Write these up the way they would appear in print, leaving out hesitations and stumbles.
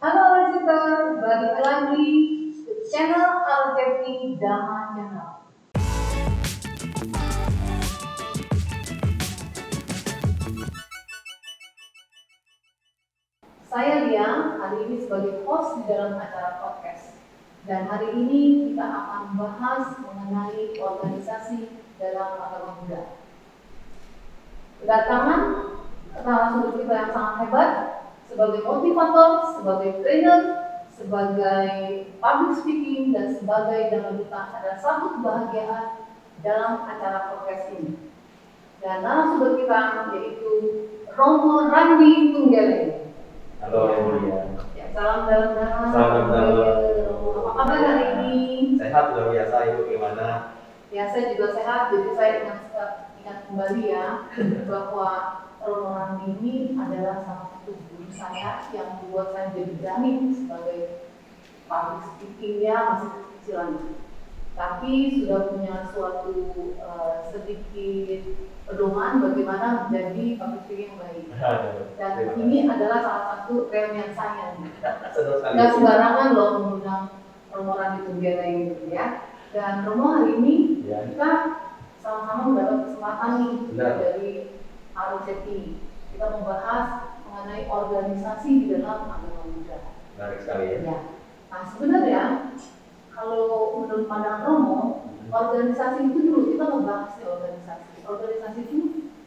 Halo Alcita, balik lagi ke channel Alceti Dhamma Channel. Saya Lia, hari ini sebagai host di dalam acara podcast. Dan hari ini kita akan membahas mengenai organisasi dalam agama Buddha. Kedatangan narasumber kita yang sangat hebat, sebagai motivator, sebagai trainer, sebagai public speaking, dan sebagai dhammaduta ada satu kebahagiaan dalam acara podcast ini. Dan narasumber kita yaitu Romo Randi Tunggele. Halo Yang Mulia. Ya, salam dalam. Salam dalam. Apa kabar hari ini? Sehat luar biasa, Ibu gimana? Ya, saya juga sehat. Jadi saya ingat kembali ya bahwa Romo Randi ini adalah salah satu guru saya yang membuat saya jadi berani sebagai public speaking-nya masih kecilan. Tapi sudah punya suatu sedikit pedoman bagaimana menjadi public speaking yang baik. Dan ini adalah salah satu reunian saya. Nggak sembarangan loh mengundang Romo Randi Tunggele gitu ya. Dan Romo hari ini kita sama-sama mendapat kesempatan nih dari Alceti. Kita membahas mengenai organisasi di dalam agama Buddha. Menarik sekali ya. Nah sebenarnya kalau menurut pandangan Romo, organisasi itu dulu kita membahas organisasi. Organisasi itu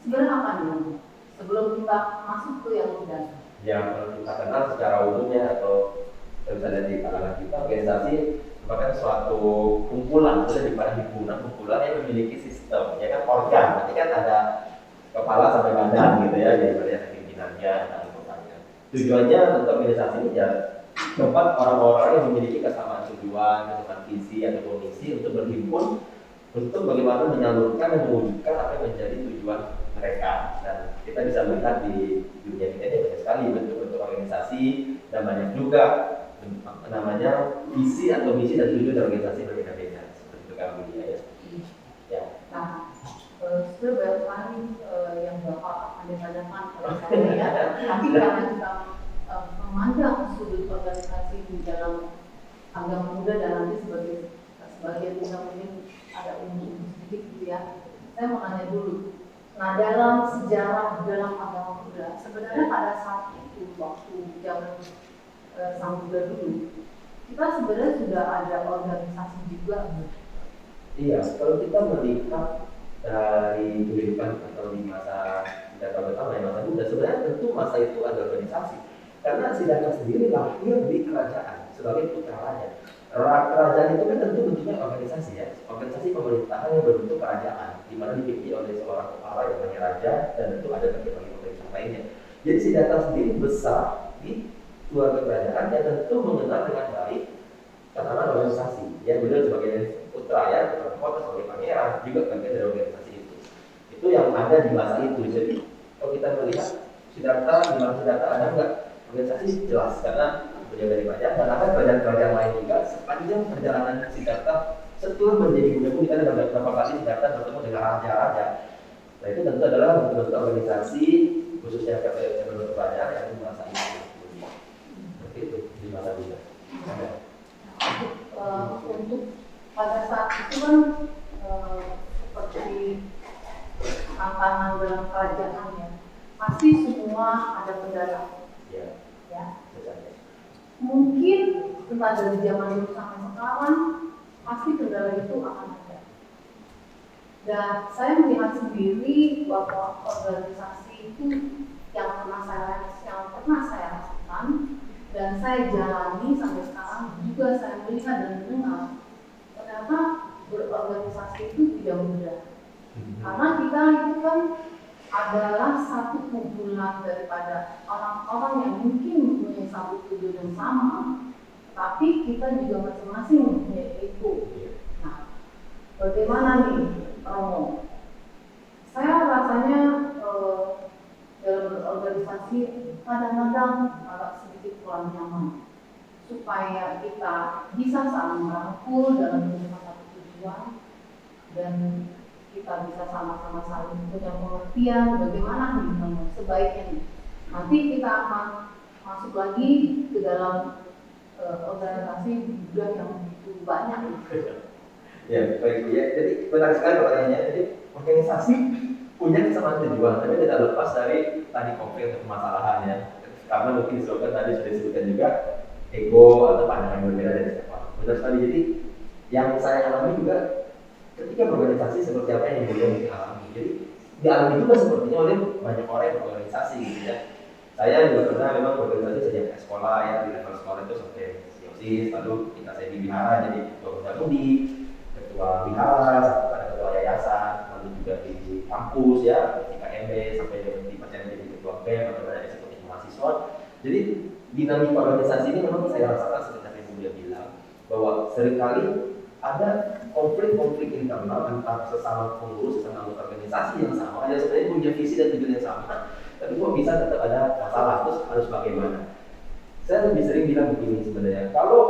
sebenarnya apa nih? Sebelum kita masuk ke yang mudah. Yang perlu kita kenal secara umumnya atau misalnya di kalangan kita, organisasi merupakan suatu kumpulan atau daripada himpunan kumpulan yang memiliki sistem, ya kan organ. Nanti kan ada kepala sampai badan gitu ya, daripada yang pimpinannya dan anggotanya. Tujuannya untuk organisasi ini ya tempat orang-orang yang memiliki kesamaan tujuan, kesamaan visi atau misi untuk berhimpun untuk bagaimana menyalurkan dan mewujudkan apa yang menjadi tujuan mereka. Dan kita bisa melihat di dunia kita ini banyak sekali bentuk-bentuk organisasi dan banyak juga namanya visi atau misi dan tujuan dari organisasi berbeda-beda seperti itu kami ya. Nah, sebenarnya kali yang Bapak akan ditanyakan oleh saya ya, tapi karena kita memandang sudut organisasi di dalam agama Buddha dan nanti sebagai Buddha mungkin ada umum sedikit gitu ya. Saya mau nanya dulu. Nah, dalam sejarah dalam agama Buddha, sebenarnya pada saat itu waktu zaman Sang Buddha dulu, kita sebenarnya sudah ada organisasi juga. Iya, kalau kita melihat dari kehidupan atau di masa Siddhartha pertama yang masa Buddha, sebenarnya tentu masa itu ada organisasi. Karena Siddhartha sendiri lahir di kerajaan sebagai putra raja. Kerajaan itu kan tentu bentuknya organisasi ya, organisasi pemerintahan yang berbentuk kerajaan, di mana dipimpin oleh seorang kepala yang namanya raja dan tentu ada bagi-bagi pemerintah lainnya. Jadi Siddhartha sendiri besar di keluarga kerajaan yang tentu mengenal dengan baik tatanan organisasi. Ya, beliau sebagai putra ya, putra kota sebagai pangeran juga bagian dari organisasi itu. Itu yang ada di masa itu. Jadi kalau kita melihat Siddhartha, di masa Siddhartha ada nggak organisasi jelas karena beliau dari kerajaan dan ada kerajaan-kerajaan lain juga sepanjang perjalanan Siddhartha setelah menjadi Buddha pun kita ada beberapa kali Siddhartha bertemu dengan raja-raja. Nah itu tentu adalah bentuk organisasi khususnya berbentuk kerajaan yang di masa itu. Seperti itu di masa Buddha. Untuk pada saat itu kan seperti tantangan dalam kerajaan ya, pasti semua ada kendala. Ya. Mungkin entah dari zaman dulu sampai sekarang pasti kendala itu akan ada. Dan saya melihat sendiri bahwa organisasi itu yang pernah saya rasakan dan saya jalani sampai sekarang juga saya melihat dan mendengar ternyata berorganisasi itu tidak mudah. Karena kita itu kan adalah satu kumpulan daripada orang-orang yang mungkin mempunyai satu tujuan yang sama, tapi kita juga masing-masing mempunyai ego. Nah, bagaimana nih Romo? Saya rasanya dalam berorganisasi kadang-kadang agak sedikit kurang nyaman, supaya kita bisa saling merangkul dalam menemukan satu tujuan dan kita bisa sama-sama saling punya pengertian bagaimana nih sebaiknya nih. Nanti kita akan masuk lagi ke dalam organisasi juga yang begitu banyak. Ya, baik ya. Jadi benar sekali pertanyaannya. Jadi organisasi punya kesamaan tujuan, tapi tidak lepas dari tadi konflik atau permasalahannya. Karena mungkin disebutkan tadi sudah disebutkan juga ego atau pandangan berbeda dari setiap orang. Benar sekali. Jadi yang saya alami juga ketika berorganisasi seperti apa yang kemudian dialami. Jadi dialami juga sepertinya oleh banyak orang yang berorganisasi gitu ya. Saya juga pernah memang berorganisasi sejak sekolah ya, di level sekolah itu sampai OSIS, lalu ketika saya di Bihara jadi ketua Mudi, ketua Bihara, ada ketua yayasan, lalu juga di kampus ya, di KMB sampai dipercaya jadi ketua BEM atau ada eksekutif mahasiswa. Jadi dinamika organisasi ini memang saya rasakan seperti yang Buya bilang bahwa seringkali ada konflik-konflik internal antar sesama pengurus, sesama anggota organisasi yang sama, yang sebenarnya punya visi dan tujuan yang sama, tapi kok bisa tetap ada masalah, terus harus bagaimana? Saya lebih sering bilang begini sebenarnya, kalau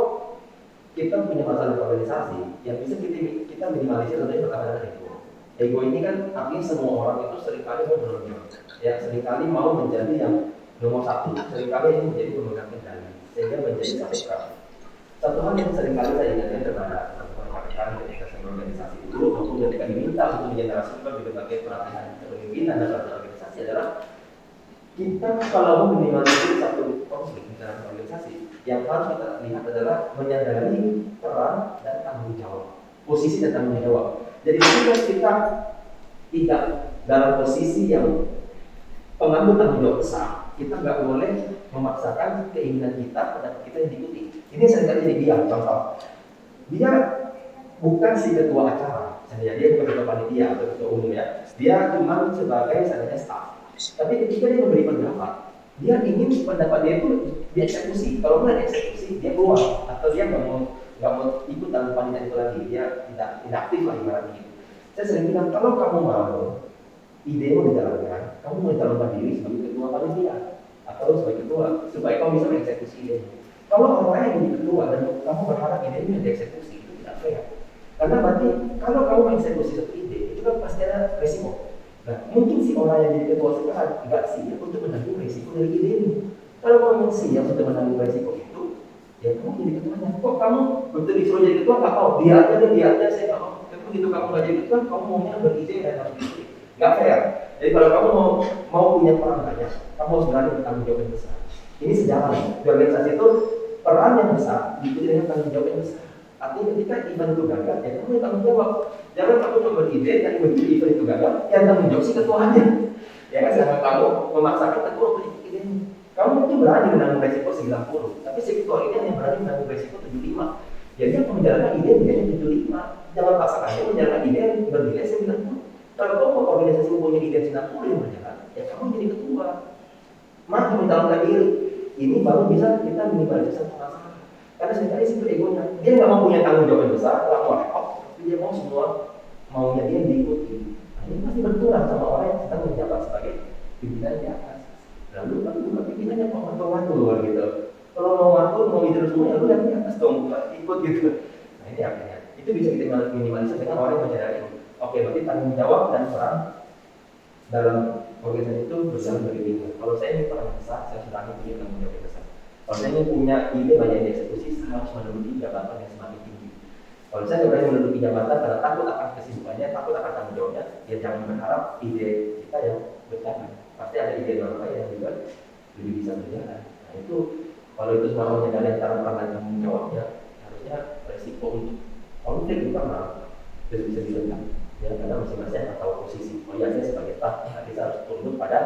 kita punya masalah organisasi, yang bisa kita minimalisir tentunya pertama adalah ego. Ego ini kan artinya semua orang itu seringkali mau berlebihan, ya seringkali mau menjadi yang nomor satu, seringkali ini menjadi pemegang kendali, sehingga menjadi satu. Satu hal yang seringkali saya ingatkan kepada rekan-rekan ketika saya berorganisasi dulu, maupun ketika diminta untuk menjadi narasumber di berbagai pelatihan kepemimpinan dan pelatihan organisasi adalah kita kalau mau minimalisir satu konflik dalam organisasi, yang harus kita lihat adalah menyadari peran dan tanggung jawab, posisi dan tanggung jawab. Jadi ketika kita tidak dalam posisi yang pengambil tanggung jawab besar, kita nggak boleh memaksakan keinginan kita pada kita yang diikuti. Ini seringkali jadi dia, contoh. Dia bukan si ketua acara, dia bukan ketua panitia atau ketua umum ya. Dia cuma sebagai misalnya staff. Tapi ketika dia memberi pendapat, dia ingin pendapat dia itu dieksekusi. Kalau bukan dieksekusi, dia keluar atau dia nggak mau ikut dalam panitia itu lagi. Dia tidak aktif lah ibaratnya. Saya sering bilang kalau kamu mau ide mau dijalankan, kamu mau mencalonkan diri sebagai ketua panitia atau sebagai ketua supaya kamu bisa mengeksekusi ide. Kalau orang yang jadi ketua dan kamu berharap ide ini dieksekusi, itu tidak fair. Karena berarti kalau kamu mengeksekusi satu ide, itu kan pasti ada resiko. Nah, mungkin si orang yang jadi ketua sekarang tidak siap untuk menanggung resiko dari ide ini. Kalau kamu siap untuk menanggung resiko itu, ya kamu jadi ketuanya. Kok kamu betul disuruh jadi ketua nggak mau? Dia aja saya nggak mau. Tapi begitu kamu nggak jadi ketua, kamu maunya beride dan harus diikuti. Nggak fair. Jadi kalau kamu mau punya peran banyak, kamu harus berani bertanggung jawab yang besar. Ini sejalan. Di organisasi itu peran yang besar diikuti dengan tanggung jawab yang besar. Artinya ketika event itu gagal, ya kamu yang tanggung jawab. Jangan kamu cuma beride dan begitu event itu gagal, yang tanggung jawab si ketuanya. Ya kan, jangan kamu memaksakan ketua untuk ikut ide ini. Kamu itu berani menanggung resiko 90, tapi si ketua ini yang berani menanggung resiko 75. Jadi dia menjalankan ide nilainya 75. Jangan paksakan dia menjalankan ide yang bernilai 90. Kalau kamu organisasi punya ide 90 yang berjalan, ya kamu jadi ketua. Maju mencalonkan diri. Ini baru bisa kita minimalisir satu masalah. Karena sebenarnya itu egonya. Dia nggak mau punya tanggung jawab yang besar, nggak mau repot, tapi dia mau semua maunya dia diikuti. Nah, ini pasti berkurang sama orang yang sedang menjabat sebagai pimpinan di atas. Lalu kan bukan pimpinannya mau ngatur gitu. Kalau mau ngatur, mau leader semua, ya lu yang di atas dong, ikut gitu. Nah ini artinya. Itu bisa kita minimalisir dengan orang yang menyadari. Oke, berarti tanggung jawab dan peran dalam organisasi itu berjalan beriringan. Kalau saya ingin peran besar, saya sudah punya tanggung jawab besar. Kalau saya ingin punya ide banyak dieksekusi, saya harus menduduki jabatan yang semakin tinggi. Kalau saya tidak berani menduduki jabatan karena takut akan kesibukannya, takut akan tanggung jawabnya, ya jangan berharap ide kita yang berjalan. Pasti ada ide orang lain yang juga lebih bisa berjalan. Nah itu, kalau itu semua menyadari antara peran dan tanggung jawabnya, harusnya resiko untuk konflik internal itu bisa dilakukan. Ya, karena masing-masing akan tahu posisi. Oh ya, saya sebagai staff, nanti saya harus tunduk pada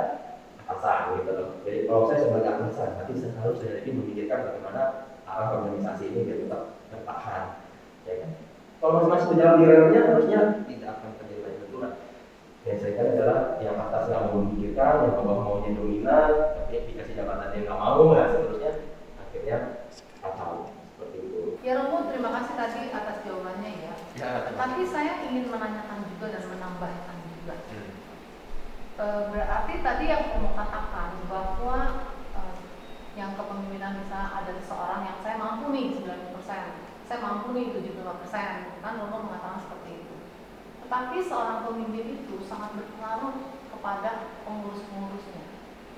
atasan gitu loh. Jadi kalau saya sebagai atasan, nanti saya harus jadi memikirkan bagaimana arah organisasi ini biar tetap bertahan. Ya kan? Kalau masing-masing berjalan di relnya, harusnya tidak akan terjadi banyak benturan. Yang saya kira adalah yang atas nggak mau memikirkan, yang bawah maunya dominan, tapi dikasih jabatan yang nggak mau, nah seterusnya akhirnya kacau seperti itu. Ya Romo, terima kasih tadi atas jawabannya ya. Tapi saya ingin menanyakan juga dan menambahkan juga. Berarti tadi yang kamu katakan bahwa yang kepemimpinan bisa ada seseorang yang saya mampu nih 90%, saya mampu nih 75%, kan Romo mengatakan seperti itu. Tetapi seorang pemimpin itu sangat berpengaruh kepada pengurus-pengurusnya.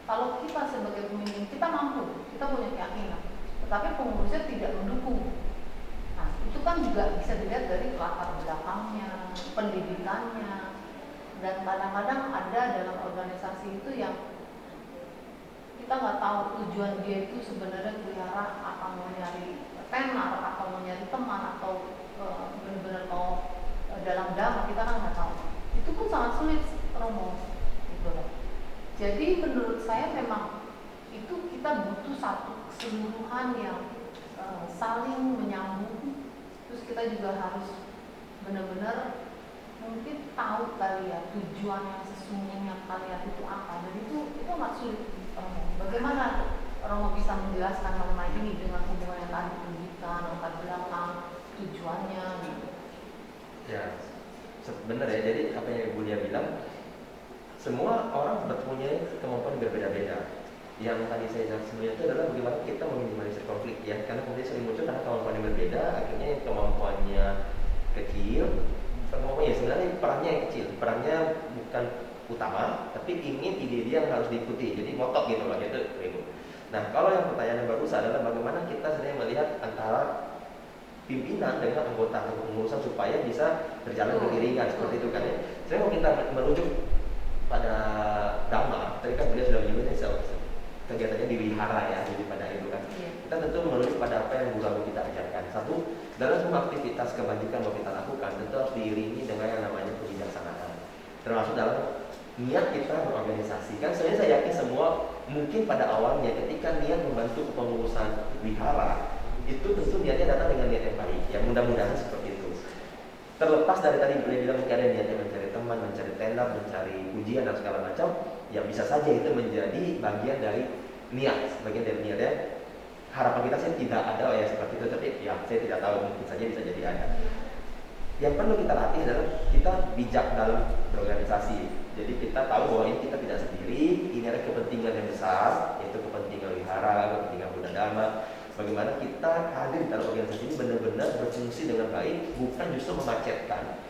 kalau kita sebagai pemimpin kita mampu, kita punya keyakinan, tetapi pengurusnya tidak mendukung. Nah, itu kan juga bisa dilihat dari latar belakangnya, pendidikannya, dan kadang-kadang ada dalam organisasi itu yang kita nggak tahu tujuan dia itu sebenarnya pelihara akan mau nyari tenar atau mau nyari teman atau benar-benar mau dalam damai, kita kan nggak tahu. Itu pun sangat sulit, Romo, gitu loh. Jadi menurut saya memang itu kita butuh satu keseluruhan yang saling menyambung. Terus kita juga harus benar-benar mungkin tahu kali ya tujuan yang sesungguhnya kalian itu apa. Dan itu amat sulit. Bagaimana Romo bisa menjelaskan mengenai ini dengan hubungan yang tadi, pendidikan, latar belakang, tujuannya gitu. Ya, benar ya. Jadi apa yang Ibu Lia bilang, semua orang mempunyai kemampuan berbeda-beda. Yang tadi saya jelaskan sebelumnya itu adalah bagaimana kita meminimalisir konflik ya. Karena konflik sering muncul karena kemampuan yang berbeda, akhirnya yang kemampuannya kecil, ya sebenarnya perannya yang kecil, perannya bukan utama, tapi ingin ide dia yang harus diikuti, jadi ngotot gitu loh gitu. Nah, kalau yang pertanyaan yang bagus adalah bagaimana kita sebenarnya melihat antara pimpinan dengan anggota kepengurusan supaya bisa berjalan beriringan seperti itu kan ya. Saya mau kita merujuk pada Dhamma, tadi kan beliau sudah menyebutnya kegiatannya di wihara ya, jadi pada itu kan. Kita tentu merujuk pada apa yang guru kita ajarkan. Satu, dalam semua aktivitas kebajikan yang kita lakukan tentu harus diiringi dengan yang namanya kebijaksanaan. Termasuk dalam niat kita berorganisasi. Kan sebenarnya saya yakin semua mungkin pada awalnya ketika niat membantu kepengurusan wihara itu tentu niatnya datang dengan niat yang baik. Ya mudah-mudahan seperti itu. Terlepas dari tadi beliau bilang mungkin ada niatnya mencari teman, mencari tenda, mencari ujian dan segala macam, ya bisa saja itu menjadi bagian dari niat, bagian dari niat ya. Harapan kita sih tidak ada ya seperti itu, tapi ya saya tidak tahu, mungkin saja bisa jadi ada. Yang perlu kita latih adalah kita bijak dalam berorganisasi. Jadi kita tahu bahwa ini kita tidak sendiri, ini ada kepentingan yang besar, yaitu kepentingan wihara, kepentingan Buddha Dhamma. Bagaimana kita hadir dalam organisasi ini benar-benar berfungsi dengan baik, bukan justru memacetkan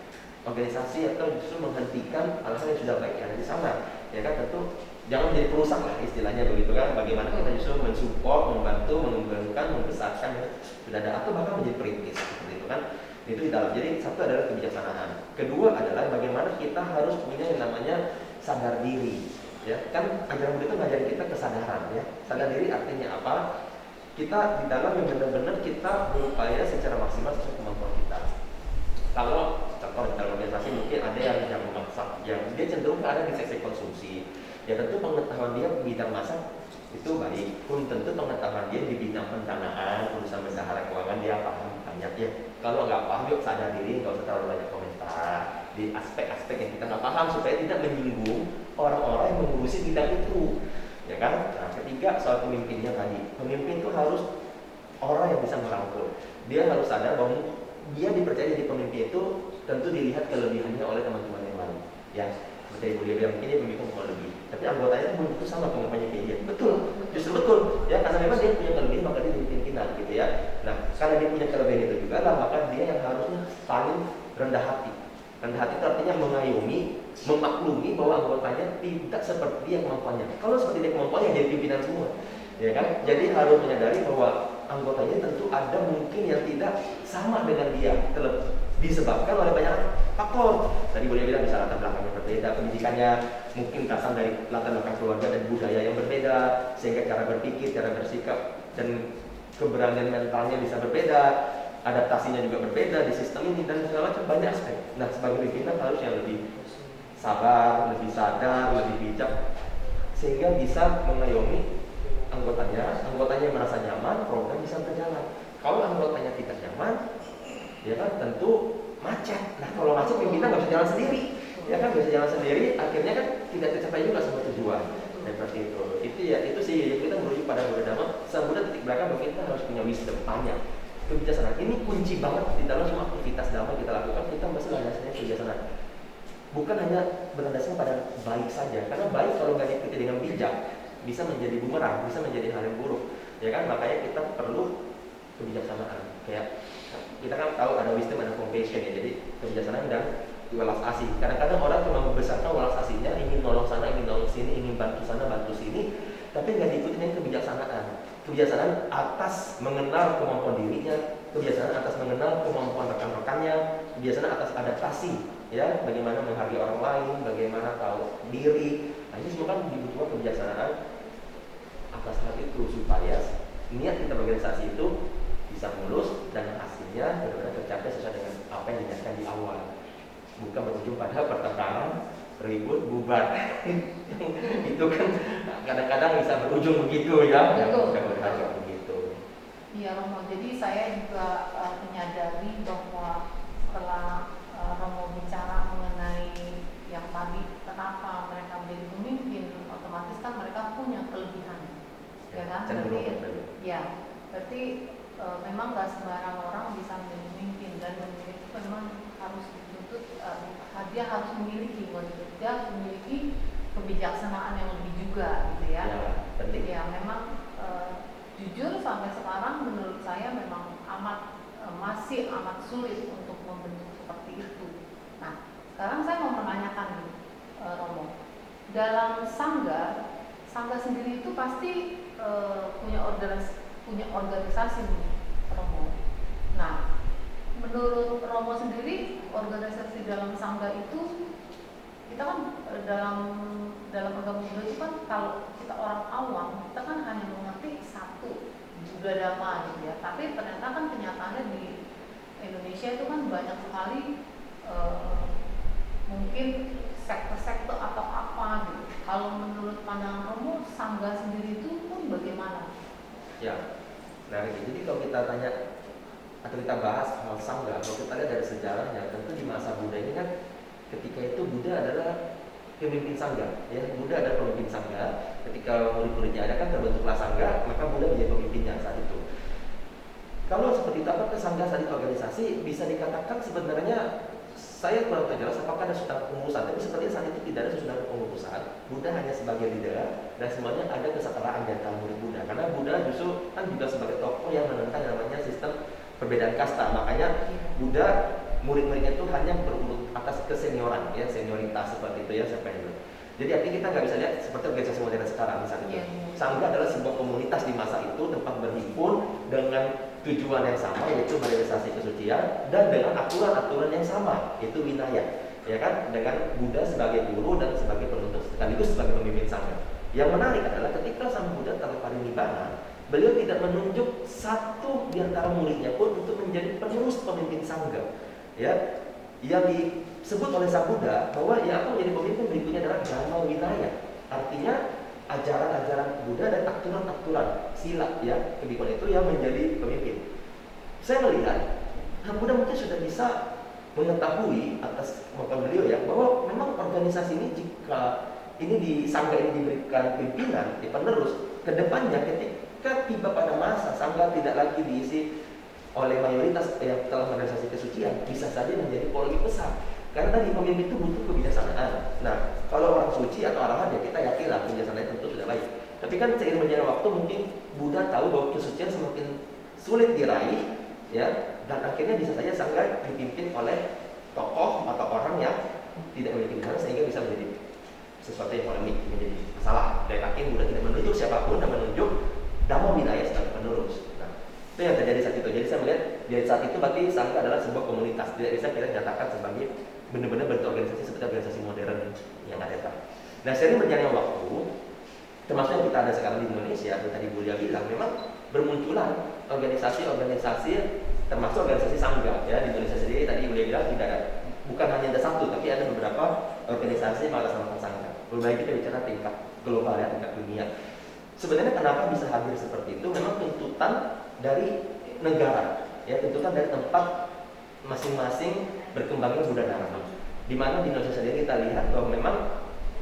organisasi atau justru menghentikan hal-hal yang sudah baik yang ada di sana. Ya kan, tentu jangan menjadi perusak lah istilahnya begitu kan. Bagaimana kita justru mensupport, membantu, mengembangkan, membesarkan yang sudah ada atau bahkan menjadi perintis seperti itu kan. Itu di dalam. Jadi satu adalah kebijaksanaan. Kedua adalah bagaimana kita harus punya yang namanya sadar diri. Ya kan, ajaran Buddha itu ngajarin kita kesadaran ya. Sadar diri artinya apa? Kita di dalam yang benar-benar kita berupaya secara maksimal sesuai kemampuan kita. Kalau contoh di dalam organisasi mungkin ada yang memaksa, yang dia cenderung ada di seksi konsumsi. Ya tentu pengetahuan dia di bidang masak itu baik, pun tentu pengetahuan dia di bidang pendanaan, urusan bendahara keuangan dia paham banyak ya. Kalau nggak paham, yuk sadar diri, nggak usah terlalu banyak komentar di aspek-aspek yang kita nggak paham supaya tidak menyinggung orang-orang yang mengurusi bidang itu. Ya kan? Nah, ketiga soal pemimpinnya tadi. Pemimpin itu harus orang yang bisa merangkul. Dia harus sadar bahwa dia dipercaya jadi pemimpin itu tentu dilihat kelebihannya oleh teman-teman yang lain. Ya, seperti Ibu dia bilang ini pemimpin mau lebih. Tapi anggotanya pun itu sama kemampuannya kayak dia. Betul, justru betul. Ya, karena memang dia punya kelebihan maka dia jadi pimpinan gitu ya. Nah, karena dia punya kelebihan itu juga lah, maka dia yang harusnya paling rendah hati. Rendah hati itu artinya mengayomi, memaklumi bahwa anggotanya tidak seperti dia kemampuannya. Kalau seperti dia kemampuannya jadi pimpinan semua, ya kan? Jadi harus menyadari bahwa anggotanya tentu ada mungkin yang tidak sama dengan dia, disebabkan oleh banyak faktor. Tadi boleh bilang bisa latar belakang yang berbeda, pendidikannya mungkin datang dari latar belakang keluarga dan budaya yang berbeda, sehingga cara berpikir, cara bersikap dan keberanian mentalnya bisa berbeda. Adaptasinya juga berbeda di sistem ini dan segala macam banyak aspek. Nah, sebagai pimpinan harus yang lebih sabar, lebih sadar, lebih bijak sehingga bisa mengayomi anggotanya merasa nyaman, program bisa berjalan. Kalau anggotanya tidak nyaman, ya kan tentu macet. Nah, kalau macet pimpinan nggak bisa jalan sendiri, ya kan nggak bisa jalan sendiri, akhirnya kan tidak tercapai juga semua tujuan. Seperti itu. Itu sih kita merujuk pada Buddha Dhamma. Sebenarnya titik belakang bahwa kita harus punya wisdom banyak. Kebijaksanaan ini kunci banget di dalam semua aktivitas Dhamma kita lakukan. Kita mesti landasannya kebijaksanaan. Bukan hanya berlandaskan pada baik saja, karena baik kalau nggak diikuti dengan bijak bisa menjadi bumerang, bisa menjadi hal yang buruk. Ya kan, makanya kita perlu kebijaksanaan. Kayak kita kan tahu ada wisdom, ada compassion ya. Jadi kebijaksanaan dan welas asih. Kadang-kadang orang cuma membesarkan welas asihnya, ingin nolong sana, ingin nolong sini, ingin bantu sana, bantu sini. tapi nggak diikuti dengan kebijaksanaan. Kebijaksanaan atas mengenal kemampuan dirinya, kebijaksanaan atas mengenal kemampuan rekan-rekannya, kebijaksanaan atas adaptasi, ya, bagaimana menghargai orang lain, bagaimana tahu diri. Nah, ini semua kan dibutuhkan kebijaksanaan atas hal itu supaya niat kita berorganisasi itu bisa mulus dan hasilnya benar-benar tercapai sesuai dengan apa yang dinyatakan di awal, bukan berujung pada pertengkaran, ribut, bubar. Itu kan kadang-kadang bisa berujung begitu ya, bukan berhasil begitu. Iya Romo, jadi saya juga menyadari bahwa setelah Romo bicara mengenai yang tadi kenapa mereka menjadi pemimpin, otomatis kan mereka punya kelebihan, ya kan? Berarti memang nggak sembarang orang bisa menjadi pemimpin, dan pemimpin itu memang harus dituntut, dia harus memiliki kebijaksanaan yang lebih juga, gitu ya. Penting. Ya memang jujur sampai sekarang menurut saya memang masih amat sulit untuk membentuk seperti itu. Nah, sekarang saya mau menanyakan nih, Romo, dalam sangga sendiri itu pasti punya organisasi nih, Romo. Nah, menurut Romo sendiri, organisasi dalam sangga itu, kita kan dalam agama Buddha itu kan, kalau kita orang awam, kita kan hanya mengerti satu, Buddha Dhamma gitu ya. Tapi ternyata kan kenyataannya di Indonesia itu kan banyak sekali mungkin sekte-sekte atau apa gitu. Kalau menurut pandangan Romo, sangga sendiri itu pun bagaimana? Ya, nah jadi kalau kita tanya atau kita bahas hal sangga, kalau kita lihat dari sejarahnya, tentu di masa Buddha ini kan ketika itu Buddha adalah pemimpin sangga, ya. Buddha adalah pemimpin sangga. Ketika murid-muridnya ada kan terbentuklah sangga, maka Buddha menjadi pemimpinnya saat itu. Kalau seperti itu, apakah sangga saat itu organisasi? Bisa dikatakan sebenarnya saya kurang jelas apakah ada susunan pengurusan, tapi sepertinya saat itu tidak ada susunan pengurusan. Buddha hanya sebagai leader dan semuanya ada kesetaraan di antara murid Buddha. Karena Buddha justru kan juga sebagai tokoh yang menentang namanya sistem perbedaan kasta. Makanya Buddha murid-muridnya itu hanya berurut atas kesenioran, ya, senioritas seperti itu ya, sampai dulu. Jadi artinya kita nggak bisa lihat seperti organisasi modern sekarang misalnya. Sangga adalah sebuah komunitas di masa itu, tempat berhimpun dengan tujuan yang sama, yaitu merealisasi kesucian, dan dengan aturan-aturan yang sama, yaitu winaya, ya kan, dengan Buddha sebagai guru dan sebagai penuntut sekaligus sebagai pemimpin sangga. Yang menarik adalah ketika sang Buddha telah parinibbana, beliau tidak menunjuk satu di antara muridnya pun untuk menjadi penerus pemimpin sangga. Ya, yang disebut oleh sang Buddha bahwa ya aku menjadi pemimpin berikutnya adalah dhamma winaya, artinya ajaran-ajaran Buddha dan aturan-aturan sila, ya, kebikuan itu yang menjadi pemimpin. Saya melihat Buddha mungkin sudah bisa mengetahui atas kemampuan beliau ya, bahwa memang organisasi ini, jika ini di sangga ini diberikan pimpinan, penerus, kedepannya ketika tiba pada masa sangga tidak lagi diisi oleh mayoritas yang telah merealisasi kesucian, bisa saja menjadi polemik besar. Karena tadi pemimpin itu butuh kebijaksanaan. Nah, kalau orang suci atau arahan ya kita yakinlah kebijaksanaan tentu sudah baik. Tapi kan seiring berjalannya waktu mungkin Buddha tahu bahwa kesucian semakin sulit diraih, ya, dan akhirnya bisa saja sangga dipimpin oleh tokoh atau orang yang tidak memiliki pilihan sehingga bisa menjadi sesuatu yang polemik, menjadi masalah. Dan akhirnya Buddha tidak menunjuk siapapun dan menunjuk Dhamma Vinaya sebagai penerus. Itu yang terjadi saat itu. Jadi saya melihat dari saat itu berarti sangga adalah sebuah komunitas. Tidak bisa kita nyatakan sebagai benar-benar bentuk organisasi seperti organisasi modern yang ada. Nah, sering berjalannya waktu, termasuk yang kita ada sekarang di Indonesia, seperti tadi Bulia bilang, memang bermunculan organisasi-organisasi, termasuk organisasi sangga. Ya, di Indonesia sendiri tadi Bulia bilang tidak ada, bukan hanya ada satu, tapi ada beberapa organisasi yang mengatasnamakan sangga. Berbagai kita bicara tingkat global ya, tingkat dunia. Sebenarnya kenapa bisa hadir seperti itu? Memang tuntutan dari negara, ya, tuntutan dari tempat masing-masing berkembangnya Buddha Dharma. Di mana di Indonesia sendiri kita lihat bahwa memang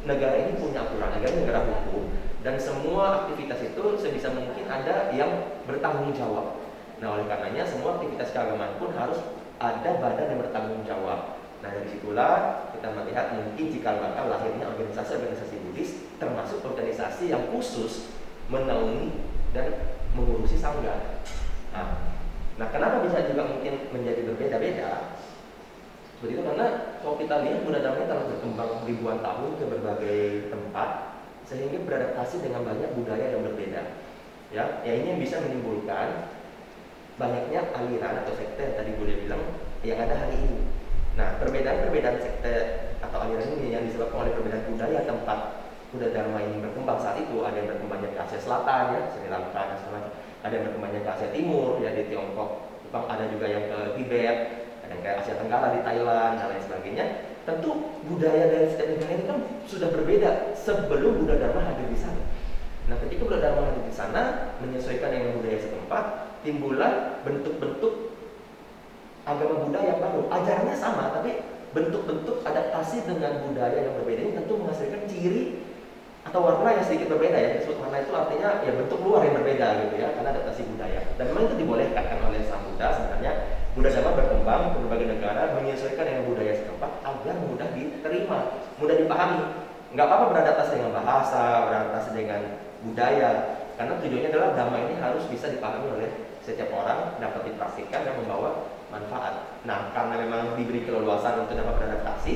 negara ini punya aturan, negara hukum, dan semua aktivitas itu sebisa mungkin ada yang bertanggung jawab. Nah, oleh karenanya semua aktivitas keagamaan pun harus ada badan yang bertanggung jawab. Nah, dari situlah kita melihat mungkin jika bakal lahirnya organisasi-organisasi Buddhis, termasuk organisasi yang khusus menaungi dan mengurusi sangga. Nah, kenapa bisa juga mungkin menjadi berbeda-beda? Begitu karena kalau kita lihat Buddha Dhamma telah berkembang ribuan tahun ke berbagai tempat, sehingga beradaptasi dengan banyak budaya yang berbeda. Ya ini yang bisa menimbulkan banyaknya aliran atau sekte yang tadi Bulia bilang yang ada hari ini. Nah, perbedaan-perbedaan sekte atau aliran ini yang disebabkan oleh perbedaan budaya tempat Buddha Dharma ini berkembang saat itu. Ada yang berkembangnya ke Asia Selatan ya, Sri Lanka dan segala macam. Ada yang berkembangnya ke Asia Timur ya di Tiongkok, Jepang, ada juga yang ke Tibet, ada yang ke Asia Tenggara di Thailand dan lain sebagainya. Tentu budaya dari setiap negara ini kan sudah berbeda sebelum Buddha Dharma hadir di sana. Nah, ketika Buddha Dharma hadir di sana, menyesuaikan dengan budaya setempat, timbullah bentuk-bentuk agama Buddha yang baru. Ajarannya sama, tapi bentuk-bentuk adaptasi dengan budaya yang berbeda ini tentu menghasilkan ciri atau warna yang sedikit berbeda ya. Disebut warna itu artinya ya bentuk luar yang berbeda gitu ya, karena adaptasi budaya. Dan memang itu dibolehkan kan oleh Sang Buddha. Sebenarnya Buddha Dharma berkembang ke berbagai negara menyesuaikan dengan budaya setempat agar mudah diterima, mudah dipahami. Nggak apa-apa beradaptasi dengan bahasa, beradaptasi dengan budaya, karena tujuannya adalah Dhamma ini harus bisa dipahami oleh setiap orang, dapat dipraktikkan dan membawa manfaat. Nah, karena memang diberi keleluasan untuk dapat beradaptasi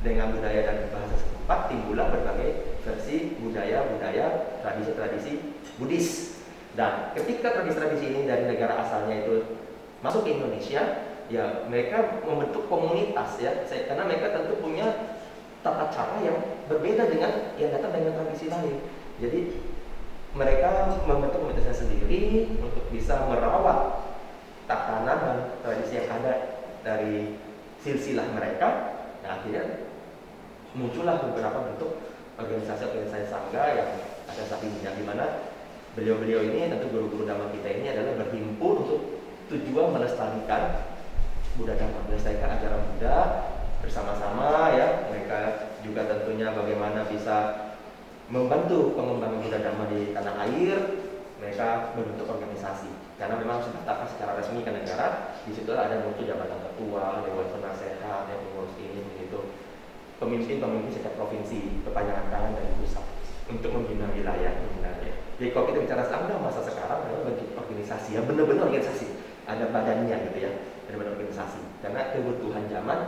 dengan budaya dan bahasa setempat, timbullah berbagai versi budaya-budaya, tradisi-tradisi Buddhis. Dan ketika tradisi-tradisi ini dari negara asalnya itu masuk ke Indonesia, ya mereka membentuk komunitas ya, karena mereka tentu punya tata cara yang berbeda dengan yang datang dengan tradisi lain. Jadi mereka membentuk komunitasnya sendiri untuk bisa merawat tatanan dan tradisi yang ada dari silsilah mereka. Nah, akhirnya muncullah beberapa bentuk organisasi-organisasi sangga yang ada saat ini, yang dimana beliau-beliau ini, tentu guru-guru Dhamma kita ini adalah berhimpun untuk tujuan melestarikan Buddha Dhamma, melestarikan ajaran Buddha bersama-sama ya. Mereka juga tentunya bagaimana bisa membantu pengembangan Buddha Dhamma di tanah air. Mereka membentuk organisasi karena memang sudah terdaftar secara resmi ke negara. Di situ ada muncul jabatan ketua, dewan penasehat, yang mengurus ini begitu, pemimpin-pemimpin setiap provinsi, perpanjangan tangan dari pusat untuk membina wilayah. Jadi kalau kita bicara sekarang, masa sekarang adalah bentuk organisasi, ya benar-benar organisasi, ada badannya gitu ya, ada badan organisasi. Karena kebutuhan zaman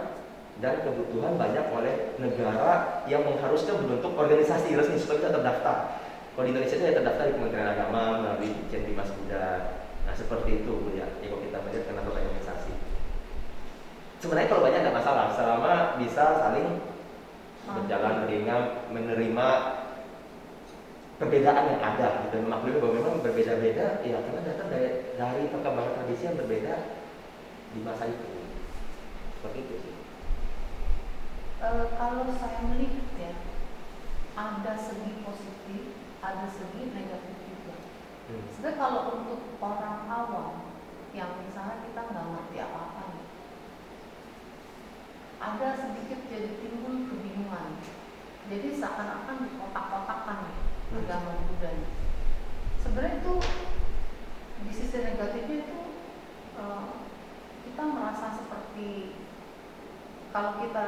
dan kebutuhan banyak oleh negara yang mengharuskan membentuk organisasi resmi supaya kita terdaftar. Kalau di Indonesia itu ya terdaftar di Kementerian Agama melalui Ditjen Bimas Buddha. Nah seperti itu Bu ya. Kalau kita melihat kenapa organisasi. Sebenarnya kalau banyak nggak masalah, selama bisa saling berjalan beringat, menerima perbedaan yang ada dan memaklumi bahwa memang berbeda-beda ya, karena datang dari perkembangan tradisi yang berbeda di masa itu. Seperti itu sih. Kalau saya melihat ya, ada segi positif, ada segi negatif juga. Sebenarnya kalau untuk orang awam yang misalnya kita nggak ngerti apa-apa nih, ada sedikit jadi timbul kebingungan. Jadi seakan-akan dikotak-kotakan nih agama Buddha. Sebenarnya itu di sisi negatifnya itu kita merasa seperti kalau kita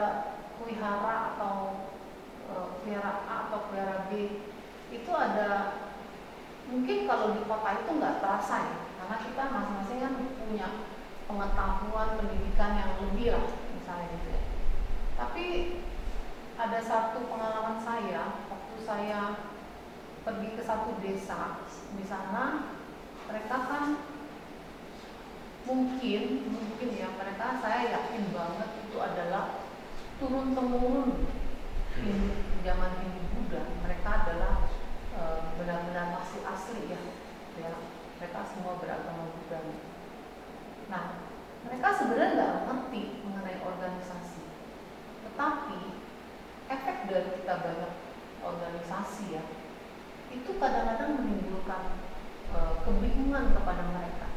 pelihara atau pelihara A atau pelihara B itu ada, mungkin kalau di kota itu nggak terasa ya, karena kita masing-masing kan punya pengetahuan pendidikan yang lebih lah misalnya gitu ya. Tapi ada satu pengalaman saya waktu saya pergi ke satu desa di sana, mereka kan mungkin ya, mereka, saya yakin banget itu adalah turun temurun zaman Hindu Buddha. Mereka adalah benar-benar masih asli ya, mereka semua beragama Buddha. Nah, mereka sebenarnya nggak mengerti mengenai organisasi, tetapi efek dari kita banyak organisasi ya, itu kadang-kadang menimbulkan kebingungan kepada mereka.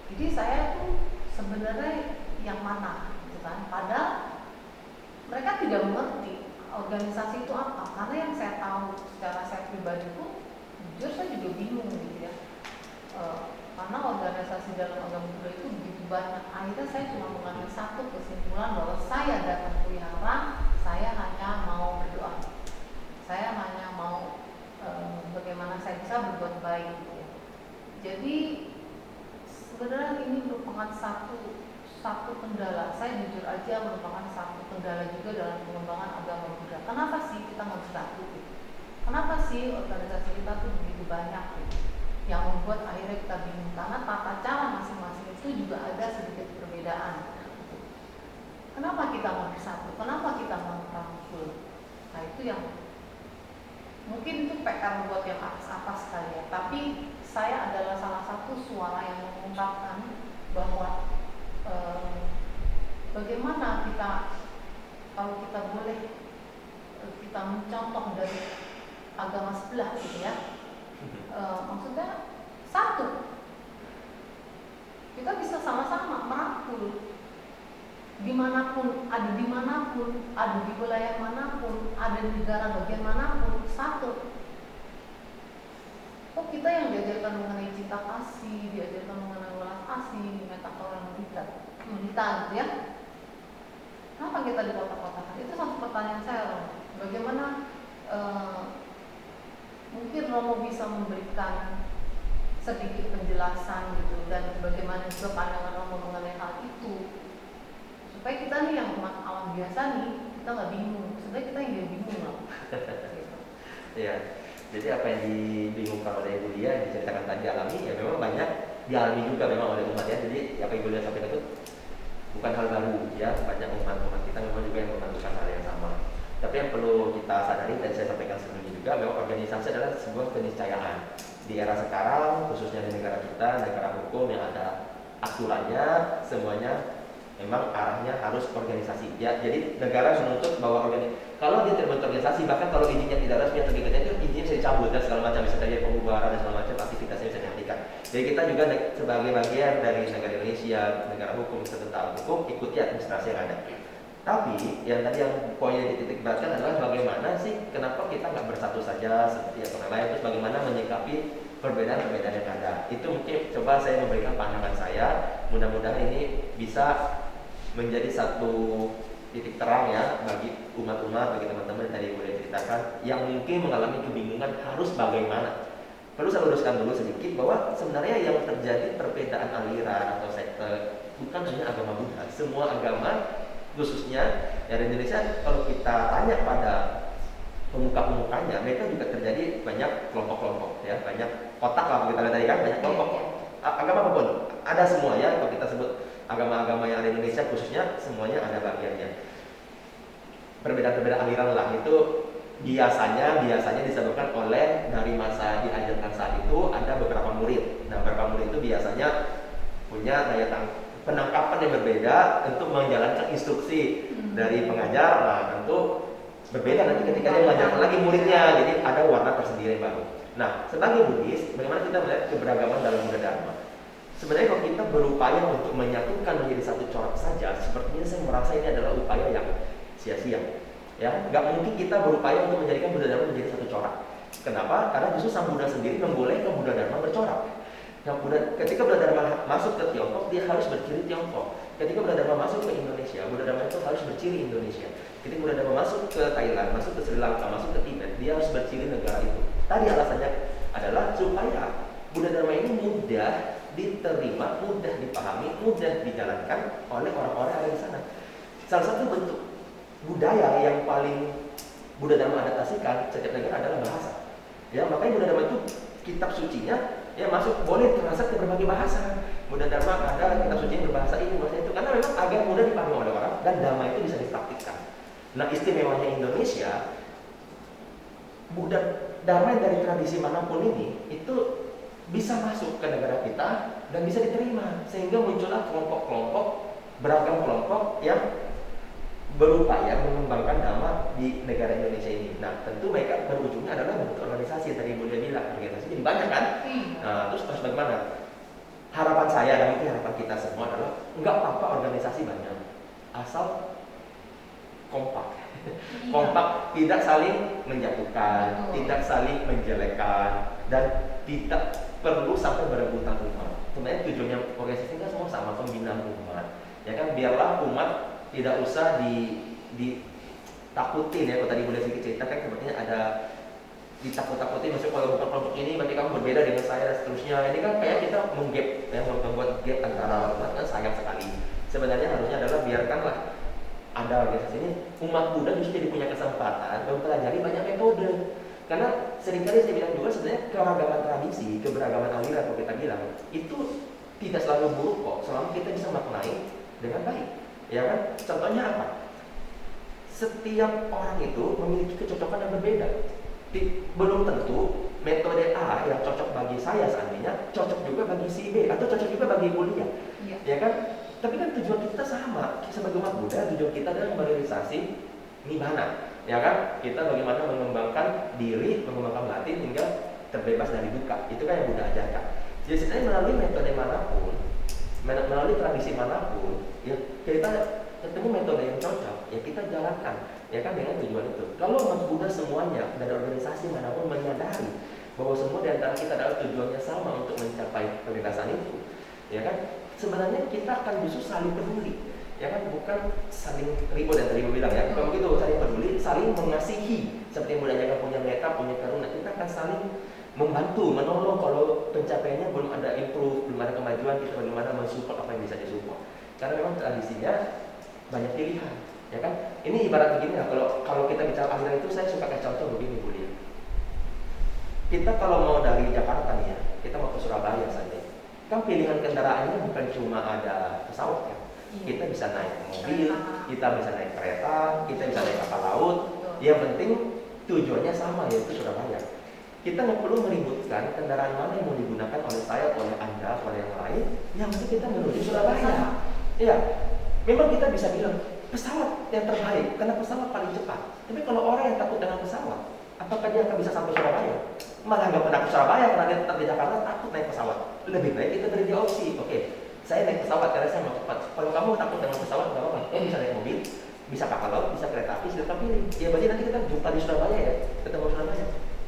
Jadi saya tuh sebenarnya yang mana, gitu kan? Padahal mereka tidak mengerti organisasi itu apa. Karena yang saya tahu secara saya pribadi pun, jujur saya juga bingung gitu ya. Karena organisasi dalam agama Buddha itu begitu banyak. Akhirnya saya cuma mengambil satu kesimpulan bahwa saya datang pelihara, saya hanya mau berdoa. Saya hanya mau bagaimana saya bisa berbuat baik. Gitu ya. Jadi sebenarnya ini merupakan satu kendala. Saya jujur aja merupakan satu kendala juga dalam pengembangan agama Buddha. Kenapa sih kita nggak bersatu? Gitu? kenapa sih organisasi kita tuh begitu banyak gitu? Yang membuat akhirnya kita bingung karena tata cara masing-masing itu juga ada sedikit perbedaan. Kenapa kita mau bersatu? Kenapa kita mau merangkul? Nah itu yang mungkin itu PR buat yang atas-atas kali ya. Tapi saya adalah salah satu suara yang mengungkapkan bahwa bagaimana kita kalau kita boleh kita mencontoh dari agama sebelah gitu ya. Maksudnya satu, kita bisa sama-sama merangkul dimanapun, ada di wilayah manapun, ada di negara bagian manapun, satu. Kok kita yang diajarkan mengenai cinta kasih, diajarkan mengenai welas asih, metafor yang kita gitu ya. Kenapa kita di kota-kota? Itu satu pertanyaan saya loh. Bagaimana mungkin Romo bisa memberikan sedikit penjelasan gitu, dan bagaimana juga pandangan Romo mengenai hal itu, supaya kita nih yang umat awam biasa nih, kita nggak bingung. Sebenarnya kita yang jadi bingung loh. Iya. Jadi apa yang dibingungkan oleh Ibu Lia diceritakan tadi alami, ya memang banyak dialami juga memang oleh umat ya. Jadi apa yang Ibu Lia sampaikan itu bukan hal baru ya, banyak umat-umat kita memang juga yang melakukan hal yang sama. Tapi yang perlu kita sadari dan saya sampaikan sebelumnya juga, memang organisasi adalah sebuah keniscayaan. Di era sekarang, khususnya di negara kita, negara hukum yang ada aturannya, semuanya memang arahnya harus organisasi ya. Jadi negara menuntut bahwa kalau dia terbentuk organisasi, bahkan kalau izinnya tidak resmi atau tidak itu izinnya bisa dicabut dan segala macam, bisa terjadi pembubaran dan segala macam, aktivitasnya bisa dihentikan. Jadi kita juga sebagai bagian dari negara Indonesia, negara hukum, tentang hukum, ikuti administrasi yang ada. Tapi yang tadi yang poin yang dititik beratkan adalah bagaimana sih, kenapa kita nggak bersatu saja seperti yang lain, terus bagaimana menyikapi perbedaan-perbedaan yang ada. Itu mungkin coba saya memberikan pandangan saya, mudah-mudahan ini bisa menjadi satu titik terang ya bagi umat-umat, bagi teman-teman yang tadi boleh ceritakan yang mungkin mengalami kebingungan harus bagaimana. Perlu saya luruskan dulu sedikit bahwa sebenarnya yang terjadi perbedaan aliran atau sekte bukan hanya agama Buddha, semua agama khususnya dari Indonesia. Kalau kita tanya pada pemuka-pemukanya, mereka juga terjadi banyak kelompok-kelompok ya, banyak kotak lah kita lihat tadi kan, banyak kelompok agama apapun ada semua ya. Kalau kita sebut agama-agama yang ada di Indonesia khususnya, semuanya ada bagiannya. Perbedaan-perbedaan aliran lah itu biasanya disebabkan oleh dari masa diajarkan saat itu ada beberapa murid. Nah, beberapa murid itu biasanya punya daya penangkapan yang berbeda untuk menjalankan instruksi dari pengajar. Nah, tentu berbeda nanti ketika dia mengajarkan lagi muridnya, jadi ada warna tersendiri baru. Nah, sebagai Buddhis, bagaimana kita melihat keberagaman dalam Buddha Dharma? Sebenarnya kalau kita berupaya untuk menyatukan menjadi satu corak saja, sepertinya saya merasa ini adalah upaya yang sia-sia. Ya, nggak mungkin kita berupaya untuk menjadikan Buddha Dharma menjadi satu corak. Kenapa? Karena justru Sang Buddha sendiri membolehkan Buddha Dharma bercorak. Ketika Buddha Dharma masuk ke Tiongkok, dia harus berciri Tiongkok. Ketika Buddha Dharma masuk ke Indonesia, Buddha Dharma itu harus berciri Indonesia. Ketika Buddha Dharma masuk ke Thailand, masuk ke Sri Lanka, masuk ke Tibet, dia harus berciri negara itu. Tadi alasannya adalah supaya Buddha Dharma ini mudah diterima, mudah dipahami, mudah dijalankan oleh orang-orang yang ada di sana. Salah satu bentuk budaya yang paling Buddha Dharma adaptasikan setiap negara adalah bahasa. Ya, makanya Buddha Dharma itu kitab sucinya ya masuk boleh translate ke berbagai bahasa. Buddha Dharma ada kitab suci yang berbahasa ini, bahasa itu, karena memang agar mudah dipahami oleh orang dan Dharma itu bisa dipraktikkan. Nah, istimewanya Indonesia, Buddha Dharma yang dari tradisi manapun ini itu bisa masuk ke negara kita dan bisa diterima, sehingga muncullah kelompok-kelompok, beragam kelompok yang berupaya mengembangkan Dhamma di negara Indonesia ini. Nah, tentu mereka berujungnya adalah bentuk organisasi. Tadi Bunda bilang organisasi jadi banyak kan. Nah, terus bagaimana? Harapan saya dan mungkin harapan kita semua adalah nggak apa-apa organisasi banyak, asal kompak. Kompak, tidak saling menjatuhkan, tidak saling menjelekkan, dan tidak perlu sampai berebutan umat. Sebenarnya tujuannya organisasi kan semua sama, pembinaan umat. Ya kan, biarlah umat tidak usah ditakutin ya. Kalau tadi boleh sedikit cerita kan, sepertinya ada ditakut-takutin, maksudnya kalau bukan kelompok ini berarti kamu berbeda dengan saya dan seterusnya. Ini kan kayak kita menggap ya, membuat gap antara umat, kan sayang sekali. Sebenarnya harusnya adalah biarkanlah ada organisasi ini, umat Buddha justru jadi punya kesempatan mempelajari banyak metode. Karena seringkali saya bilang juga sebenarnya keragaman tradisi, keberagaman aliran kalau kita bilang itu tidak selalu buruk kok, selama kita bisa maknai dengan baik. Ya kan? Contohnya apa? Setiap orang itu memiliki kecocokan yang berbeda. Belum tentu metode A yang cocok bagi saya seandainya cocok juga bagi si B atau cocok juga bagi kuliah. Ya kan? Tapi kan tujuan kita sama sebagai umat Buddha, tujuan kita adalah merealisasi nibbana. Ya kan? Kita bagaimana mengembangkan diri, mengembangkan batin hingga terbebas dari duka. Itu kan yang Buddha ajarkan. Jadi sebenarnya melalui metode manapun, melalui tradisi manapun, ya kita ketemu metode yang cocok, ya kita jalankan, ya kan, dengan tujuan itu. Kalau umat Buddha semuanya dari organisasi manapun menyadari bahwa semua di antara kita adalah tujuannya sama untuk mencapai kebebasan itu, ya kan, sebenarnya kita akan justru saling peduli, ya kan, bukan saling ribut dan terima bilang ya. Kalau begitu saling peduli, saling mengasihi, seperti yang Buddha ajarkan, punya metta, punya karuna, kita akan saling membantu, menolong kalau pencapaiannya belum ada improve, belum ada kemajuan, kita bagaimana mensupport apa yang bisa disupport. Karena memang tradisinya banyak pilihan, ya kan. Ini ibarat begini lah, kalau kita bicara aliran itu, saya suka kasih contoh begini, Bu Lia. Kita kalau mau dari Jakarta nih ya, kita mau ke Surabaya saja, kan pilihan kendaraannya bukan cuma ada pesawat ya. Kita bisa naik mobil, kita bisa naik kereta, kita bisa naik kapal laut. Yang penting tujuannya sama, yaitu Surabaya. Kita nggak perlu meributkan kendaraan mana yang mau digunakan oleh saya, oleh Anda, oleh yang lain. Yang penting kita menuju Surabaya. Iya, memang kita bisa bilang pesawat yang terbaik karena pesawat paling cepat. Tapi kalau orang yang takut dengan pesawat, apakah dia akan bisa sampai Surabaya? Malah nggak pernah ke Surabaya karena dia tetap di Jakarta, takut naik pesawat. Lebih baik kita beri dia opsi. Oke, saya naik pesawat karena saya mau cepat. Kalau kamu takut dengan pesawat, nggak apa-apa. Bisa naik mobil, bisa kapal laut, bisa kereta api, silahkan pilih. Ya berarti nanti kita jumpa di Surabaya ya, ketemu Surabaya.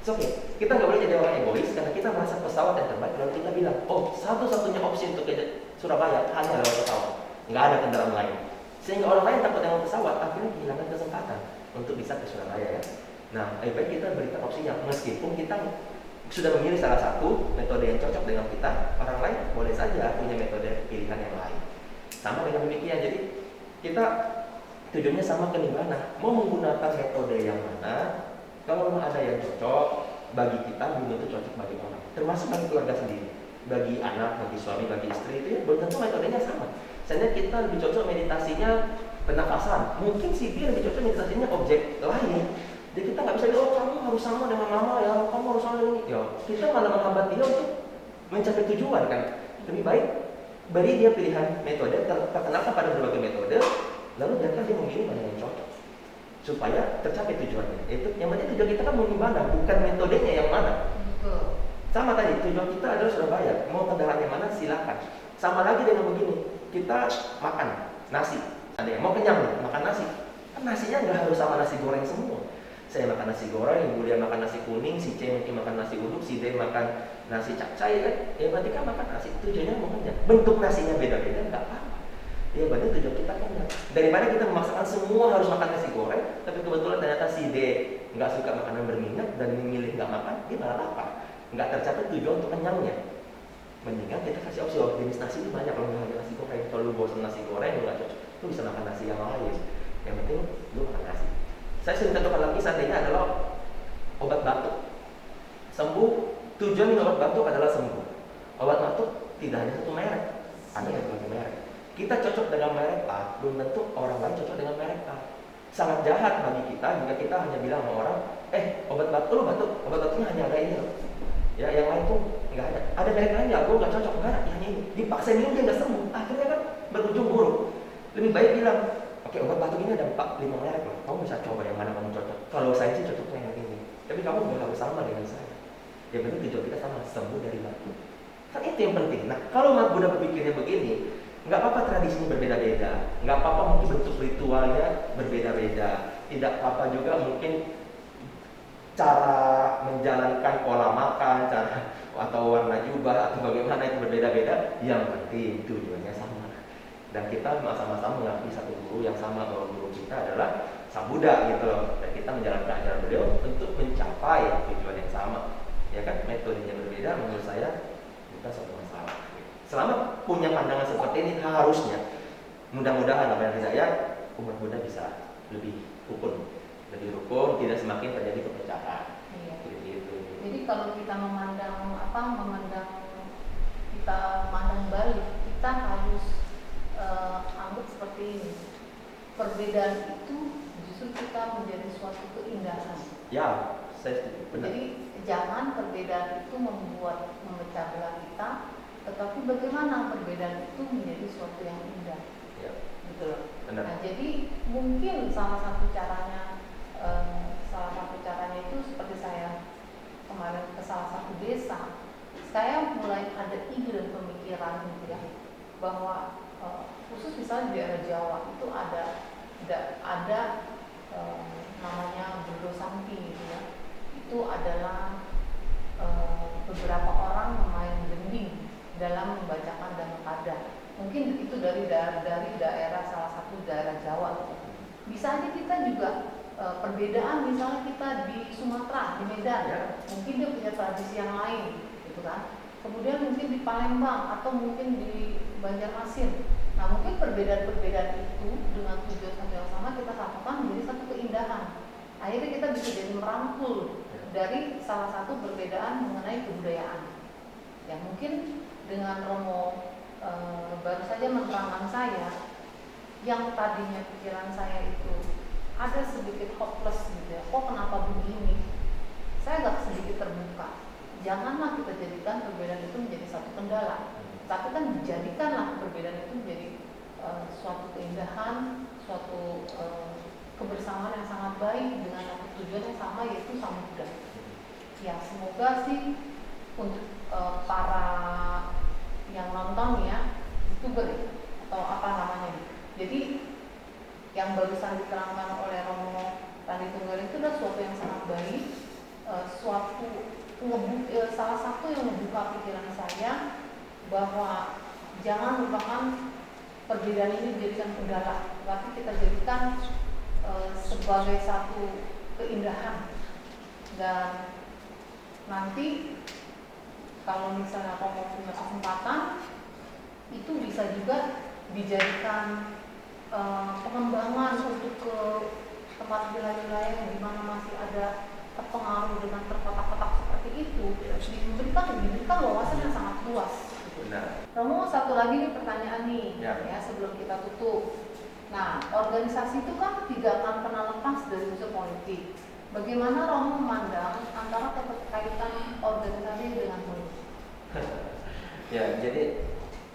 Oke, kita nggak boleh jadi orang egois karena kita merasa pesawat yang terbaik. Lalu kita bilang, oh satu-satunya opsi untuk ke Surabaya hanya lewat pesawat, nggak ada kendaraan lain. Sehingga orang lain takut dengan pesawat, akhirnya kehilangan kesempatan untuk bisa ke Surabaya ya. Nah, lebih baik kita berikan opsinya, meskipun kita sudah memilih salah satu metode yang cocok dengan kita, orang lain boleh saja punya metode pilihan yang lain. Sama dengan demikian, jadi kita tujuannya sama ke nibbana. Mau menggunakan metode yang mana? Kalau memang ada yang cocok bagi kita, belum tentu cocok bagi orang, termasuk bagi keluarga sendiri, bagi anak, bagi suami, bagi istri, itu ya belum tentu metodenya sama. Misalnya kita lebih cocok meditasinya pernafasan, mungkin si dia lebih cocok meditasinya objek lain. Jadi kita nggak bisa bilang, oh kamu harus sama dengan mama ya, kamu harus sama dengan ini. Ya, kita malah menghambat dia untuk mencapai tujuan kan. Lebih baik beri dia pilihan metode, perkenalkan pada berbagai metode, lalu biarkan dia memilih mana yang cocok supaya tercapai tujuannya. Itu yang penting tujuan kita kan mau nibbana, bukan metodenya yang mana. Sama tadi, tujuan kita adalah Surabaya. Mau kendaraan yang mana silakan. Sama lagi dengan begini, kita makan nasi. Ada yang mau kenyang nih, makan nasi. Kan nasinya nggak harus sama nasi goreng semua. Saya makan nasi goreng, Ibu Lia makan nasi kuning, si C mungkin makan nasi uduk, si D makan nasi capcay kan. Ya berarti kan makan nasi, tujuannya mau kenyang. Bentuk nasinya beda-beda, nggak apa-apa. Ya berarti tujuan kita kenyang. Daripada kita memaksakan semua harus makan nasi goreng, tapi kebetulan ternyata si D nggak suka makanan berminyak dan memilih nggak makan, dia malah lapar. Nggak tercapai tujuan untuk kenyangnya. Mendingan kita kasih opsi, oh jenis nasi itu banyak, kalau nggak nasi goreng. Kalau lu bosan nasi goreng, lu nggak cocok, lu bisa makan nasi yang lain. Yang penting lu makan nasi. Saya sering contohkan lagi, seandainya adalah obat batuk. Sembuh, tujuan minum obat batuk adalah sembuh. Obat batuk tidak hanya satu merek, ada yang berbagai merek. Kita cocok dengan merek A, belum tentu orang lain cocok dengan merek A. Sangat jahat bagi kita jika kita hanya bilang sama orang, obat batuk lu batuk, obat batuknya hanya ada ini loh. Ya, yang lain tuh nggak ada. Ada merek lain ya, gue nggak cocok, nggak ada, hanya ini. Dipaksa minum dia nggak sembuh, akhirnya kan berujung buruk. Lebih baik bilang, oke, obat batuk ini ada 4-5 merek loh. Kamu bisa coba yang mana kamu cocok. Kalau saya sih cocoknya yang ini. Tapi kamu nggak harus sama dengan saya. Ya benar, tujuan kita sama, sembuh dari batuk. Kan itu yang penting. Nah, kalau umat Buddha berpikirnya begini, nggak apa-apa tradisinya berbeda-beda, nggak apa-apa mungkin bentuk ritualnya berbeda-beda, tidak apa-apa juga mungkin cara menjalankan pola makan, cara atau warna jubah atau bagaimana itu berbeda-beda. Yang penting tujuannya sama. Dan kita sama-sama mengakui satu guru yang sama, bahwa guru kita adalah Sang Buddha gitu loh. Dan kita menjalankan ajaran beliau untuk mencapai tujuan yang sama. Ya kan, metodenya berbeda, menurut saya bukan suatu masalah. Selama punya pandangan seperti ini, harusnya mudah-mudahan apa yang saya umat Buddha bisa lebih rukun, tidak semakin terjadi perpecahan. Iya. Begitu. Jadi kalau kita memandang balik, kita harus anggap seperti ini. Perbedaan itu justru kita menjadi suatu keindahan. Ya, saya setuju. Benar. Jadi jangan perbedaan itu memecah belah kita, tetapi bagaimana perbedaan itu menjadi suatu yang indah. Ya. Gitu loh. Benar. Nah, jadi mungkin salah satu caranya itu seperti saya kemarin ke salah satu desa, saya mulai ada ide dan pemikiran gitu ya, bahwa khusus misalnya di daerah Jawa itu ada namanya Burdo Sampi gitu ya. Itu adalah beberapa orang memain gending dalam membacakan Dhammapada. Mungkin itu dari daerah salah satu daerah Jawa gitu. Bisa aja kita juga perbedaan, misalnya kita di Sumatera, di Medan, ya, mungkin dia punya tradisi yang lain gitu kan. Kemudian mungkin di Palembang atau mungkin di Banjarmasin. Nah, mungkin perbedaan-perbedaan itu dengan tujuan yang sama kita satukan menjadi satu keindahan. Akhirnya kita bisa jadi merangkul dari salah satu perbedaan mengenai kebudayaan. Ya, mungkin dengan Romo baru saja menerangkan saya, yang tadinya pikiran saya itu ada sedikit hopeless gitu ya, kok kenapa begini, saya agak sedikit terbuka. Janganlah kita jadikan perbedaan itu menjadi satu kendala, tapi kan dijadikanlah perbedaan itu menjadi suatu keindahan, suatu kebersamaan yang sangat baik dengan satu tujuan yang sama, yaitu samudra. Ya, semoga sih untuk para yang nonton ya, YouTuber atau apa namanya. Jadi yang barusan diterangkan oleh Romo Randi Tunggal itu adalah suatu yang sangat baik, salah satu yang membuka pikiran saya bahwa jangan lupakan perbedaan ini dijadikan kendala, tapi kita jadikan sebagai satu keindahan. Dan nanti kalau misalnya Romo punya kesempatan, itu bisa juga dijadikan pengembangan untuk ke tempat wilayah-wilayah yang dimana masih ada terpengaruh dengan terkotak-kotak seperti itu, diberikan wawasan yang sangat luas. Benar. Romo, satu lagi nih pertanyaan nih, ya sebelum kita tutup. Nah, organisasi itu kan tidak akan pernah lepas dari unsur politik. Bagaimana Romo memandang antara keterkaitan organisasi dengan politik? Ya, jadi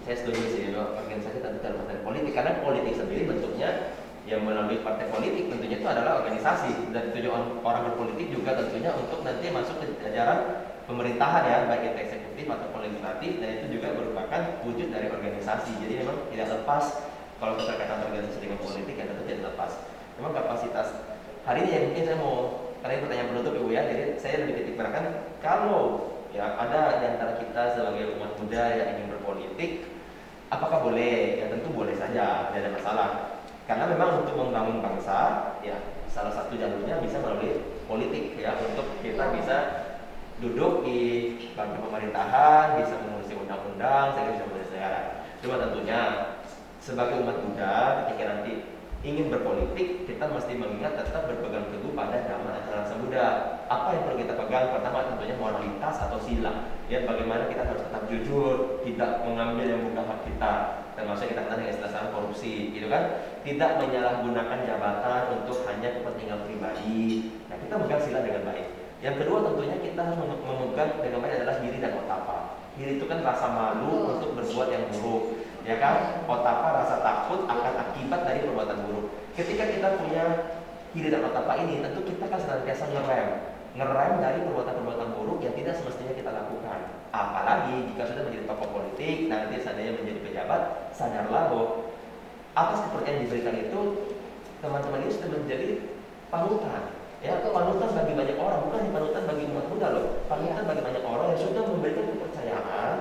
saya setuju sih, organisasi tentu terlepas dari politik, karena politik sendiri bentuknya yang melalui partai politik tentunya itu adalah organisasi, dan tujuan orang berpolitik juga tentunya untuk nanti masuk ke jajaran pemerintahan ya, baik itu eksekutif atau legislatif, dan itu juga merupakan wujud dari organisasi. Jadi memang tidak lepas, kalau keterkaitan organisasi dengan politik ya tentu tidak lepas. Memang kapasitas hari ini ya, mungkin saya mau, karena ini pertanyaan penutup Ibu ya, jadi saya lebih titik beratkan, kalau ya ada di antara kita sebagai umat muda yang ingin berpolitik, apakah boleh? Ya tentu boleh saja, tidak ada masalah. Karena memang untuk membangun bangsa, ya salah satu jalurnya bisa melalui politik ya, untuk kita bisa duduk di bangku pemerintahan, bisa mengurusi undang-undang, sehingga bisa mengurusi negara. Cuma tentunya sebagai umat muda, ketika nanti ingin berpolitik, kita mesti mengingat tetap berpegang teguh pada Dhamma Ajaran Sang Buddha. Apa yang perlu kita pegang? Pertama tentunya moralitas atau sila. Ya, bagaimana kita harus tetap jujur, tidak mengambil yang bukan hak kita, termasuk kita katakan dengan istilah korupsi, gitu kan? Tidak menyalahgunakan jabatan untuk hanya kepentingan pribadi. Nah, kita memegang sila dengan baik. Yang kedua tentunya kita harus memegang dengan baik adalah diri dan otapa. Diri itu kan rasa malu untuk berbuat yang buruk, ya kan? Otapa rasa takut akan akibat dari perbuatan buruk. Ketika kita punya diri dan otapa ini, tentu kita kan senantiasa ngerem dari perbuatan-perbuatan buruk yang tidak semestinya kita lakukan. Apalagi jika sudah menjadi tokoh politik, nanti seandainya menjadi pejabat, sadarlah bahwa atas kepercayaan yang diberikan itu, teman-teman ini sudah menjadi panutan. Ya, panutan bagi banyak orang, bukan hanya panutan bagi umat muda loh. Panutan bagi banyak orang yang sudah memberikan kepercayaan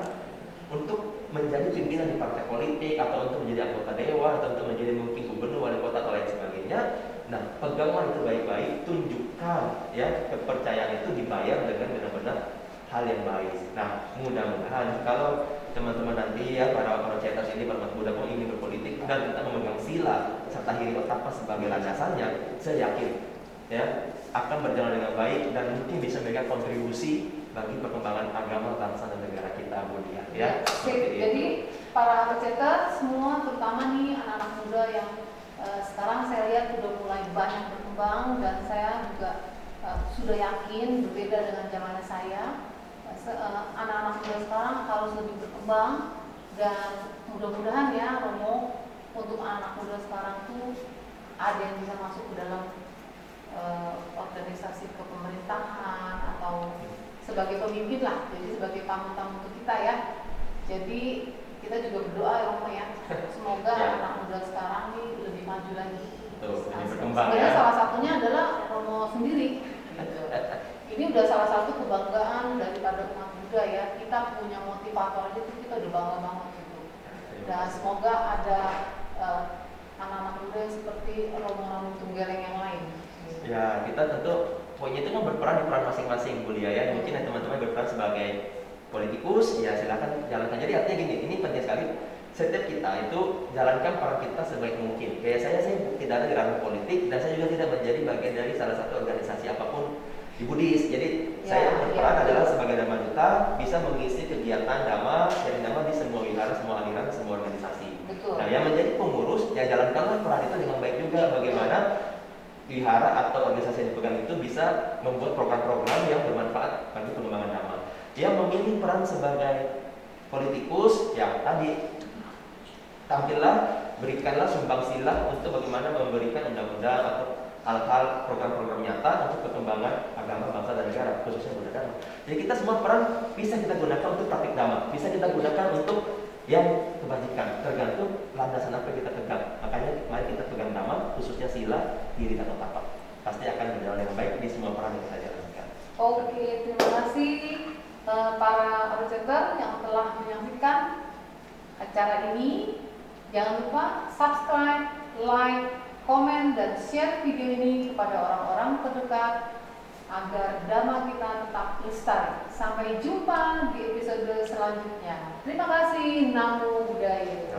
untuk menjadi pimpinan di partai politik, atau untuk menjadi anggota dewan, atau untuk menjadi mungkin gubernur, wali kota, atau lain sebagainya. Nah, peganglah itu baik-baik, tunjukkan ya kepercayaan itu dibayar dengan benar-benar hal yang baik. Nah, mudah-mudahan kalau teman-teman nanti ya, para cetas ini, para umat muda pun ingin berpolitik dan kita memegang sila serta hiri otapa sebagai landasannya, saya yakin ya akan berjalan dengan baik dan mungkin bisa memberikan kontribusi bagi perkembangan agama bangsa dan negara kita, Bu Lia. Ya, jadi para peceter semua, terutama nih anak-anak muda yang sekarang saya lihat sudah mulai banyak berkembang, dan saya juga sudah yakin berbeda dengan zamannya saya. Anak-anak muda sekarang harus lebih berkembang, dan mudah-mudahan ya Romo, untuk anak-anak muda sekarang tuh ada yang bisa masuk ke dalam organisasi kepemerintahan atau sebagai pemimpin lah, jadi sebagai panutan untuk kita ya. Jadi kita juga berdoa ya Romo ya, semoga anak muda sekarang ini lebih maju lagi. Lebih berkembang. Sebenarnya salah satunya adalah Romo sendiri. Ini udah salah satu kebanggaan daripada umat Buddha ya. Kita punya motivator aja itu kita udah bangga banget gitu. Dan semoga ada anak-anak muda seperti Romo Tunggeleng yang lain. Ya, kita tentu poinnya itu kan berperan di peran masing-masing, Bu Lia ya. Mungkin teman-teman berperan sebagai politikus, ya silakan jalankan. Jadi artinya gini, ini penting sekali. Setiap kita itu jalankan peran kita sebaik mungkin. Kayak saya tidak ada di ranah politik, dan saya juga tidak menjadi bagian dari salah satu organisasi apapun di Buddhis. Jadi saya berperan adalah sebagai Dhamma Duta, bisa mengisi kegiatan Dhamma, sharing Dhamma di semua wihara, semua aliran, semua organisasi. Betul. Nah, yang menjadi pengurus, ya jalankanlah peran itu dengan baik juga. Bagaimana wihara atau organisasi yang dipegang itu bisa membuat program-program yang bermanfaat bagi pengembangan Dhamma. Dia memilih peran sebagai politikus, yang tadi tampillah, berikanlah sumbangsilah untuk bagaimana memberikan undang-undang atau hal-hal program-program nyata untuk perkembangan agama bangsa dan negara, khususnya Buddha Dhamma. Jadi kita semua peran bisa kita gunakan untuk praktik Dhamma, bisa kita gunakan untuk yang kebajikan, tergantung landasan apa yang kita pegang. Makanya mari kita pegang Dhamma, khususnya sila, diri atau tapak. Pasti akan berjalan dengan baik di semua peran yang kita jalankan. Oke, terima kasih para presenter yang telah menyaksikan acara ini. Jangan lupa subscribe, like, komen, dan share video ini kepada orang-orang terdekat agar Dhamma kita tetap lestari. Sampai jumpa di episode selanjutnya. Terima kasih. Namo Buddhaya.